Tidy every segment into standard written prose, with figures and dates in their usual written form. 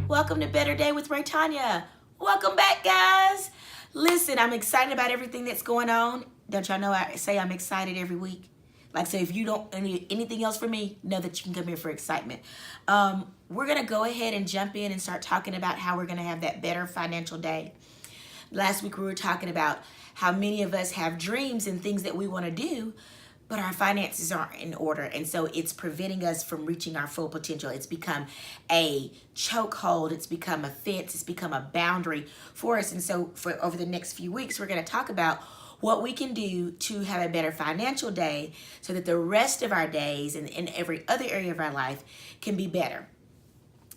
Welcome to Better Day with Raytanya. Welcome back, guys. Listen, I'm excited about everything that's going on. Don't y'all know I say I'm excited every week? Like, so if you don't need anything else from me, know that you can come here for excitement. We're going to go ahead and jump in and start talking about how we're going to have that better financial day. Last week we were talking about how many of us have dreams and things that we want to do, but our finances aren't in order, and so it's preventing us from reaching our full potential. It's become a chokehold, it's become a fence, it's become a boundary for us. And so for over the next few weeks, we're going to talk about what we can do to have a better financial day so that the rest of our days and in every other area of our life can be better.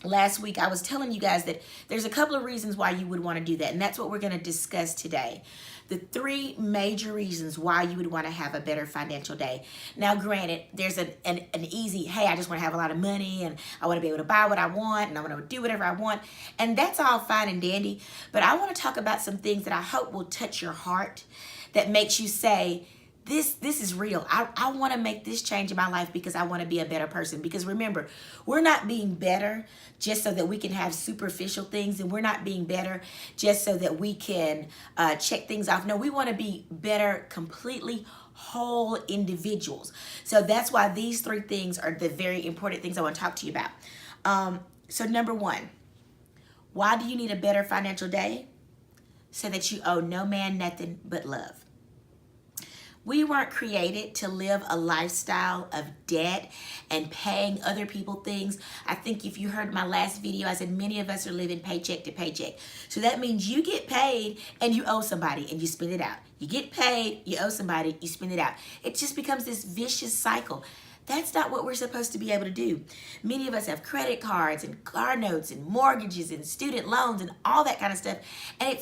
Last week, I was telling you guys that there's a couple of reasons why you would want to do that, and that's what we're going to discuss today. The 3 major reasons why you would want to have a better financial day. Now, granted, there's an easy, hey, I just want to have a lot of money, and I want to be able to buy what I want, and I want to do whatever I want, and that's all fine and dandy, but I want to talk about some things that I hope will touch your heart, that makes you say, this is real. I want to make this change in my life because I want to be a better person. Because remember, we're not being better just so that we can have superficial things, and we're not being better just so that we can check things off. No, we want to be better, completely whole individuals. So that's why these 3 things are the very important things I want to talk to you about. So number 1, why do you need a better financial day? So that you owe no man nothing but love. We weren't created to live a lifestyle of debt and paying other people things. I think if you heard my last video, I said many of us are living paycheck to paycheck. So that means you get paid and you owe somebody and you spend it out. You get paid, you owe somebody, you spend it out. It just becomes this vicious cycle. That's not what we're supposed to be able to do. Many of us have credit cards and car notes and mortgages and student loans and all that kind of stuff. And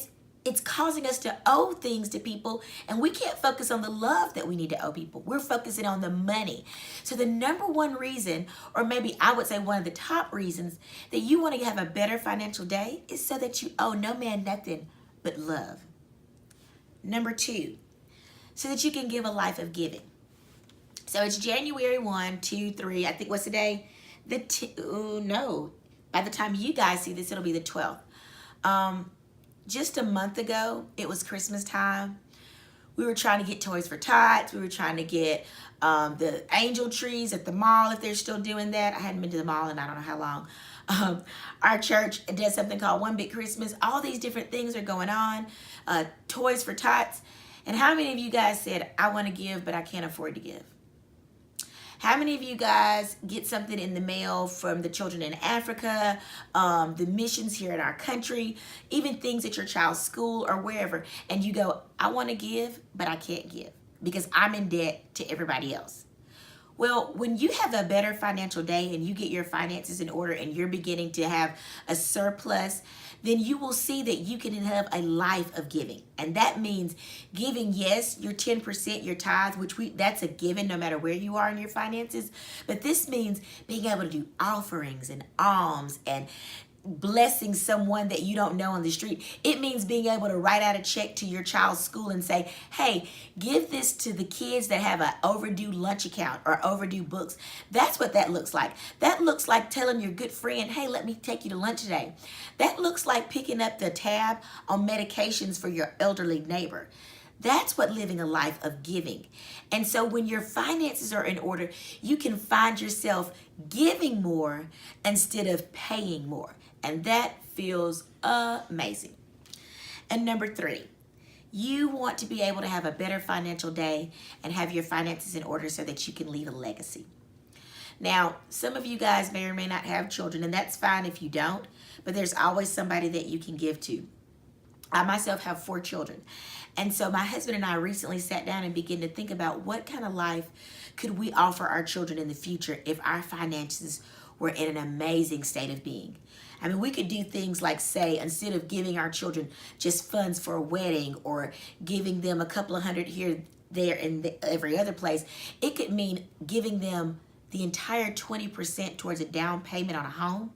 it's causing us to owe things to people, and we can't focus on the love that we need to owe people. We're focusing on the money. So the number 1 reason, or maybe I would say one of the top reasons that you want to have a better financial day is so that you owe no man nothing but love. Number 2, so that you can give a life of giving. So it's January 1, 2, 3, I think what's the day? No. By the time you guys see this, it'll be the 12th. Just a month ago, it was Christmas time. We were trying to get Toys for Tots. We were trying to get the angel trees at the mall, if they're still doing that. I hadn't been to the mall in I don't know how long. Our church does something called One Big Christmas. All these different things are going on. Toys for Tots. And how many of you guys said, I want to give, but I can't afford to give? How many of you guys get something in the mail from the children in Africa, the missions here in our country, even things at your child's school or wherever, and you go, I want to give, but I can't give because I'm in debt to everybody else? Well, when you have a better financial day and you get your finances in order and you're beginning to have a surplus, then you will see that you can have a life of giving. And that means giving, yes, your 10%, your tithe, that's a given no matter where you are in your finances. But this means being able to do offerings and alms and blessing someone that you don't know on the street. It means being able to write out a check to your child's school and say, hey, give this to the kids that have an overdue lunch account or overdue books. That's what that looks like. That looks like telling your good friend, hey, let me take you to lunch today. That looks like picking up the tab on medications for your elderly neighbor. That's what living a life of giving. And so when your finances are in order, you can find yourself giving more instead of paying more. And that feels amazing. And number 3, you want to be able to have a better financial day and have your finances in order so that you can leave a legacy. Now, some of you guys may or may not have children, and that's fine if you don't, but there's always somebody that you can give to. I myself have 4 children. And so my husband and I recently sat down and began to think about what kind of life could we offer our children in the future if our finances were in an amazing state of being. I mean, we could do things like, say, instead of giving our children just funds for a wedding or giving them a couple of hundred here, there, and every other place, it could mean giving them the entire 20% towards a down payment on a home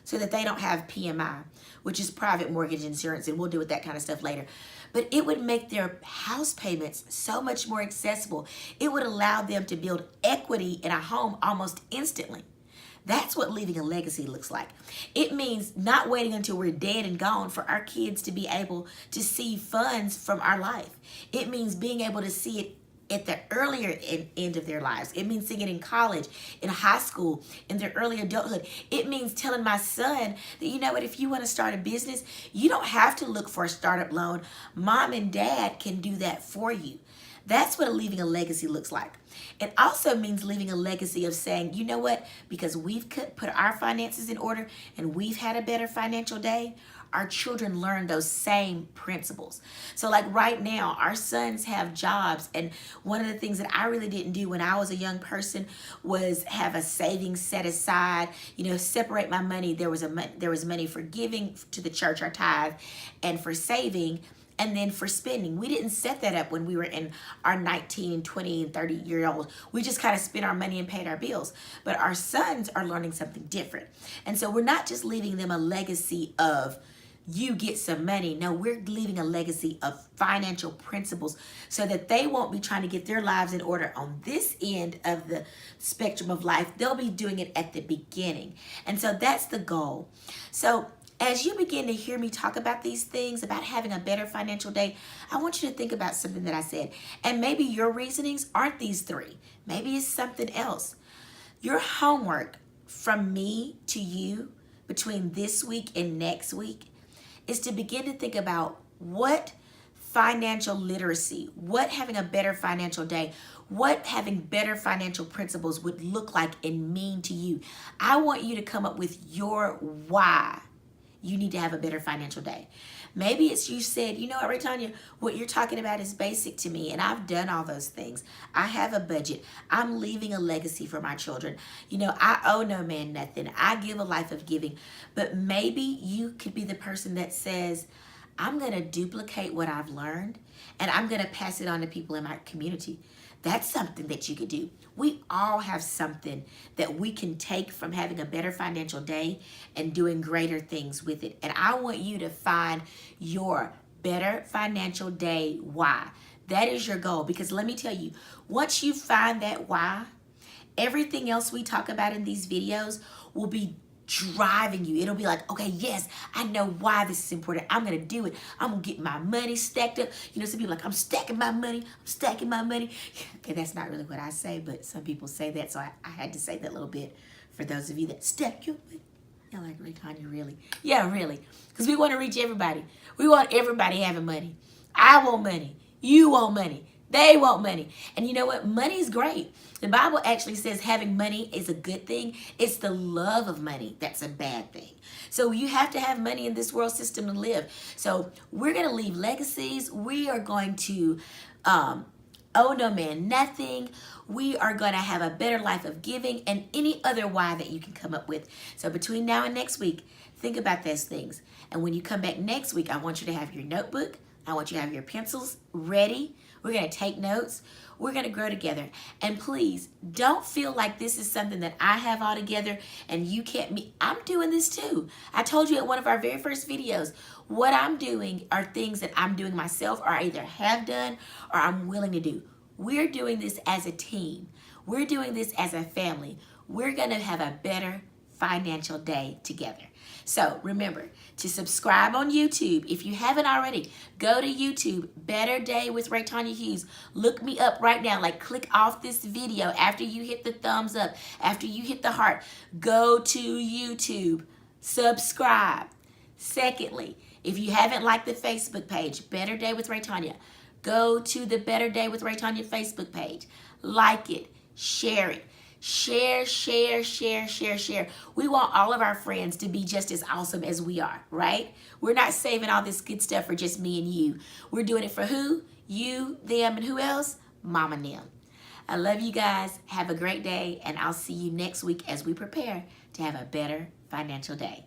so that they don't have PMI, which is private mortgage insurance, and we'll deal with that kind of stuff later. But it would make their house payments so much more accessible. It would allow them to build equity in a home almost instantly. That's what leaving a legacy looks like. It means not waiting until we're dead and gone for our kids to be able to see funds from our life. It means being able to see it at the earlier end of their lives. It means seeing it in college, in high school, in their early adulthood. It means telling my son that, you know what, if you want to start a business, you don't have to look for a startup loan. Mom and dad can do that for you. That's what leaving a legacy looks like. It also means leaving a legacy of saying, you know what, because we've put our finances in order and we've had a better financial day, our children learn those same principles. So like right now, our sons have jobs, and one of the things that I really didn't do when I was a young person was have a savings set aside, separate my money. There was money for giving to the church, our tithe, and for saving, and then for spending. We didn't set that up when we were in our 19, 20, and 30-year-olds. We just kind of spent our money and paid our bills. But our sons are learning something different. And so we're not just leaving them a legacy of you get some money. No, we're leaving a legacy of financial principles so that they won't be trying to get their lives in order on this end of the spectrum of life. They'll be doing it at the beginning. And so that's the goal. So as you begin to hear me talk about these things, about having a better financial day, I want you to think about something that I said. And maybe your reasonings aren't these three. Maybe it's something else. Your homework from me to you between this week and next week is to begin to think about what financial literacy, what having a better financial day, what having better financial principles would look like and mean to you. I want you to come up with your why you need to have a better financial day. Maybe it's you said, you know what, Raytonya, what you're talking about is basic to me, and I've done all those things. I have a budget. I'm leaving a legacy for my children. I owe no man nothing. I give a life of giving. But maybe you could be the person that says, I'm going to duplicate what I've learned, and I'm going to pass it on to people in my community. That's something that you could do. We all have something that we can take from having a better financial day and doing greater things with it. And I want you to find your better financial day why. That is your goal. Because let me tell you, once you find that why, everything else we talk about in these videos will be driving you. It'll be like, okay, yes, I know why this is important. I'm going to do it. I'm going to get my money stacked up. Some people are like, I'm stacking my money. I'm stacking my money. Okay, that's not really what I say, but some people say that. So I had to say that a little bit for those of you that stack your money. You're like, Raytonya, really? Yeah, really. Because we want to reach everybody. We want everybody having money. I want money. You want money. They want money. And you know what? Money is great. The Bible actually says having money is a good thing. It's the love of money that's a bad thing. So you have to have money in this world system to live. So we're going to leave legacies. We are going to owe no man nothing. We are going to have a better life of giving, and any other why that you can come up with. So between now and next week, think about those things. And when you come back next week, I want you to have your notebook. I want you to have your pencils ready. We're going to take notes. We're going to grow together. And please, don't feel like this is something that I have all together and you can't meet. I'm doing this too. I told you at one of our very first videos, what I'm doing are things that I'm doing myself, or I either have done or I'm willing to do. We're doing this as a team. We're doing this as a family. We're going to have a better financial day together. So remember to subscribe on YouTube. If you haven't already, go to YouTube, Better Day with Raytonya Hughes. Look me up right now. Like, click off this video after you hit the thumbs up, after you hit the heart. Go to YouTube, subscribe. Secondly, if you haven't liked the Facebook page, Better Day with Raytonya, go to the Better Day with Raytonya Facebook page. Like it, share it. Share, share, share, share, share. We want all of our friends to be just as awesome as we are, right? We're not saving all this good stuff for just me and you. We're doing it for who? You, them, and who else? Mom and them. I love you guys. Have a great day, and I'll see you next week as we prepare to have a better financial day.